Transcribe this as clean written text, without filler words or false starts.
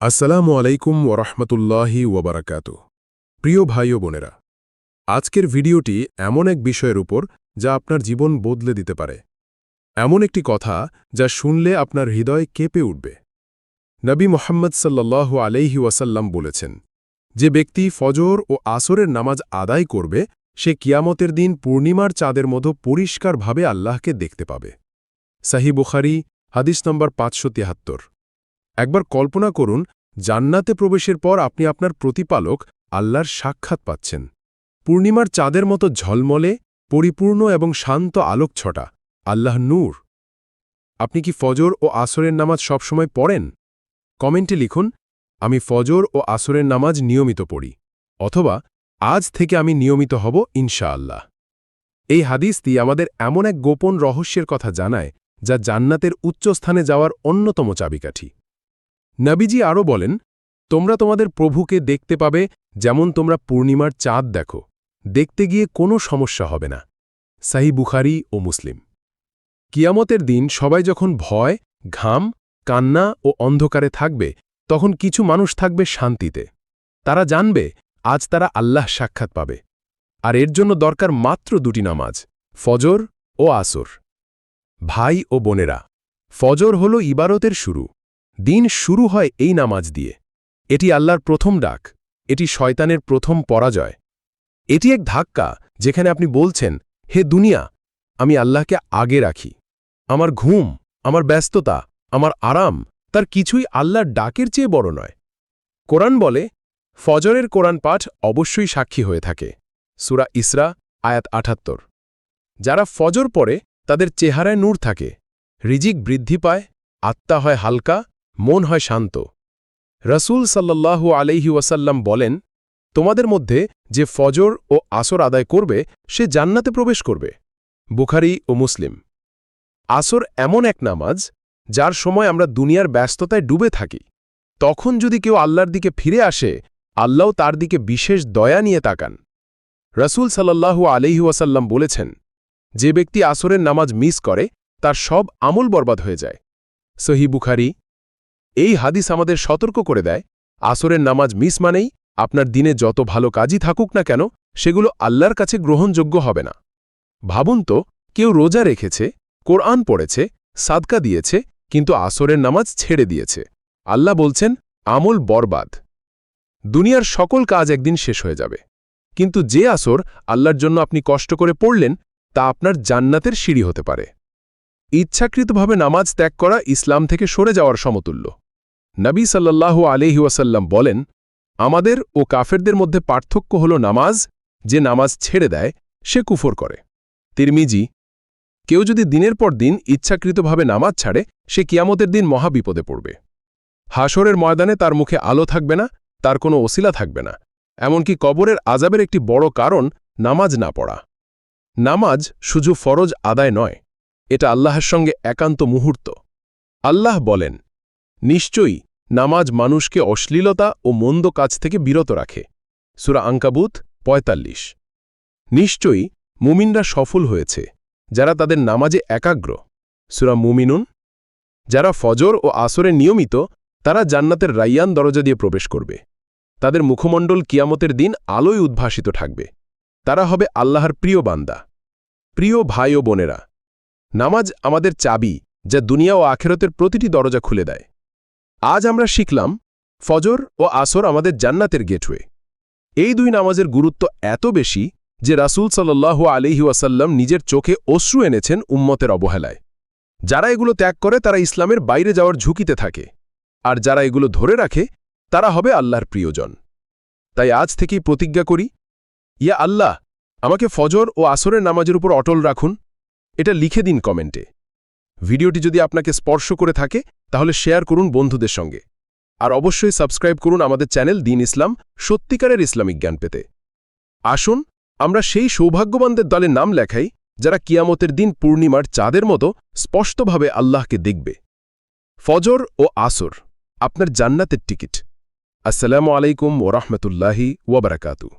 আসসালামু আলাইকুম ওরহমতুল্লাহি ওবরাকাতু। প্রিয় ভাই ও বোনেরা, আজকের ভিডিওটি এমন এক বিষয়ের উপর যা আপনার জীবন বদলে দিতে পারে, এমন একটি কথা যা শুনলে আপনার হৃদয় কেঁপে উঠবে। নবী মুহাম্মদ সাল্লাল্লাহু আলাইহি ওয়াসাল্লাম বলেছেন, যে ব্যক্তি ফজর ও আসরের নামাজ আদায় করবে সে কিয়ামতের দিন পূর্ণিমার চাঁদের মতো পরিষ্কারভাবে আল্লাহকে দেখতে পাবে। সহিহ বুখারী হাদিস নম্বর 573। একবার কল্পনা করুন, জান্নাতে প্রবেশের পর আপনি আপনার প্রতিপালক আল্লাহর সাক্ষাৎ পাচ্ছেন। পূর্ণিমার চাঁদের মতো ঝলমলে, পরিপূর্ণ এবং শান্ত আলোকছটা, আল্লাহ নূর। আপনি কি ফজর ও আসরের নামাজ সবসময় পড়েন? কমেন্টে লিখুন, আমি ফজর ও আসরের নামাজ নিয়মিত পড়ি, অথবা আজ থেকে আমি নিয়মিত হব ইনশাআল্লাহ। এই হাদিসটি আমাদের এমন এক গোপন রহস্যের কথা জানায় যা জান্নাতের উচ্চস্থানে যাওয়ার অন্যতম চাবিকাঠি। নবীজি আরও বলেন, তোমরা তোমাদের প্রভুকে দেখতে পাবে যেমন তোমরা পূর্ণিমার চাঁদ দেখো, দেখতে গিয়ে কোনো সমস্যা হবে না। সহিহ বুখারী ও মুসলিম। কিয়ামতের দিন সবাই যখন ভয়, ঘাম, কান্না ও অন্ধকারে থাকবে, তখন কিছু মানুষ থাকবে শান্তিতে। তারা জানবে আজ তারা আল্লাহ সাক্ষাৎ পাবে। আর এর জন্য দরকার মাত্র দুটি নামাজ, ফজর ও আসর। ভাই ও বোনেরা, ফজর হল ইবাদতের শুরু। দিন শুরু হয় এই নামাজ দিয়ে। এটি আল্লাহর প্রথম ডাক, এটি শয়তানের প্রথম পরাজয়। এটি এক ধাক্কা যেখানে আপনি বলছেন, হে দুনিয়া, আমি আল্লাহকে আগে রাখি। আমার ঘুম, আমার ব্যস্ততা, আমার আরাম, তার কিছুই আল্লাহর ডাকের চেয়ে বড় নয়। কোরআন বলে, ফজরের কোরআন পাঠ অবশ্যই সাক্ষী হয়ে থাকে। সূরা ইসরা আয়াত ৭৮। যারা ফজর পড়ে তাদের চেহারায় নূর থাকে, রিজিক বৃদ্ধি পায়, আত্মা হয় হালকা, মন হয় শান্ত। রাসূল সাল্লাল্লাহু আলাইহি ওয়াসাল্লাম বলেন, তোমাদের মধ্যে যে ফজর ও আসর আদায় করবে সে জান্নাতে প্রবেশ করবে। বুখারী ও মুসলিম। আসর এমন এক নামাজ যার সময় আমরা দুনিয়ার ব্যস্ততায় ডুবে থাকি। তখন যদি কেউ আল্লাহর দিকে ফিরে আসে, আল্লাহ তার দিকে বিশেষ দয়া নিয়ে তাকান। রাসূল সাল্লাল্লাহু আলাইহি ওয়াসাল্লাম বলেছেন, যে ব্যক্তি আসরের নামাজ মিস করে তার সব আমল বরবাদ হয়ে যায়। সহিহ বুখারী। এই হাদিস আমাদের সতর্ক করে দেয়, আসরের নামাজ মিস মানেই আপনার দিনে যত ভালো কাজই থাকুক না কেন সেগুলো আল্লাহর কাছে গ্রহণযোগ্য হবে না। ভাবুন তো, কেউ রোজা রেখেছে, কোরআন পড়েছে, সাদকা দিয়েছে, কিন্তু আসরের নামাজ ছেড়ে দিয়েছে। আল্লাহ বলছেন, আমল বরবাদ। দুনিয়ার সকল কাজ একদিন শেষ হয়ে যাবে, কিন্তু যে আসর আল্লাহর জন্য আপনি কষ্ট করে পড়লেন তা আপনার জান্নাতের সিঁড়ি হতে পারে। ইচ্ছাকৃতভাবে নামাজ ত্যাগ করা ইসলাম থেকে সরে যাওয়ার সমতুল্য। নবী সাল্লাল্লাহু আলাইহি ওয়াসাল্লাম বলেন, আমাদের ও কাফেরদের মধ্যে পার্থক্য হল নামাজ, যে নামাজ ছেড়ে দেয় সে কুফর করে। তিরমিজি। কেউ যদি দিনের পর দিন ইচ্ছাকৃতভাবে নামাজ ছাড়ে সে কিয়ামতের দিন মহাবিপদে পড়বে। হাসরের ময়দানে তার মুখে আলো থাকবে না, তার কোনো ওসিলা থাকবে না। এমনকি কবরের আযাবের একটি বড় কারণ নামাজ না পড়া। নামাজ শুধু ফরজ আদায় নয়, এটা আল্লাহর সঙ্গে একান্ত মুহূর্ত। আল্লাহ বলেন, নিশ্চয়ই নামাজ মানুষকে অশ্লীলতা ও মন্দ কাজ থেকে বিরত রাখে। সূরা আনকাবুত ৪৫। নিশ্চয়ই মুমিনরা সফল হয়েছে যারা তাদের নামাজে একাগ্র। সূরা মুমিনুন। যারা ফজর ও আসরে নিয়মিত তারা জান্নাতের রাইয়ান দরজা দিয়ে প্রবেশ করবে। তাদের মুখমণ্ডল কিয়ামতের দিন আলোয় উদ্ভাসিত থাকবে। তারা হবে আল্লাহর প্রিয় বান্দা। প্রিয় ভাই ও বোনেরা, নামাজ আমাদের চাবি যা দুনিয়া ও আখিরাতের প্রতিটি দরজা খুলে দেয়। আজ আমরা শিখলাম, ফজর ও আসর আমাদের জান্নাতের গেটওয়ে। এই দুই নামাজের গুরুত্ব এত বেশি যে রাসূল সাল্লাল্লাহু আলাইহি ওয়াসাল্লাম নিজের চোখে অশ্রু এনেছেন উম্মতের অবহেলায়। যারা এগুলো ত্যাগ করে তারা ইসলামের বাইরে যাওয়ার ঝুঁকিতে থাকে, আর যারা এগুলো ধরে রাখে তারা হবে আল্লাহর প্রিয়জন। তাই আজ থেকেই প্রতিজ্ঞা করি, ইয়া আল্লাহ, আমাকে ফজর ও আসরের নামাজের উপর অটল রাখুন। এটা লিখে দিন কমেন্টে। ভিডিওটি যদি আপনাকে স্পর্শ করে থাকে তাহলে শেয়ার করুন বন্ধুদের সঙ্গে। আর অবশ্যই সাবস্ক্রাইব করুন আমাদের চ্যানেল দ্বীন ইসলাম, সত্যিকারের ইসলামিক জ্ঞান পেতে। আসুন আমরা সেই সৌভাগ্যবানদের দলে নাম লেখাই যারা কিয়ামতের দিন পূর্ণিমার চাঁদের মতো স্পষ্টভাবে আল্লাহকে দেখবে। ফজর ও আসর আপনার জান্নাতের টিকিট। আসসালামু আলাইকুম ওয়া রাহমাতুল্লাহি ওয়া বারাকাতুহু।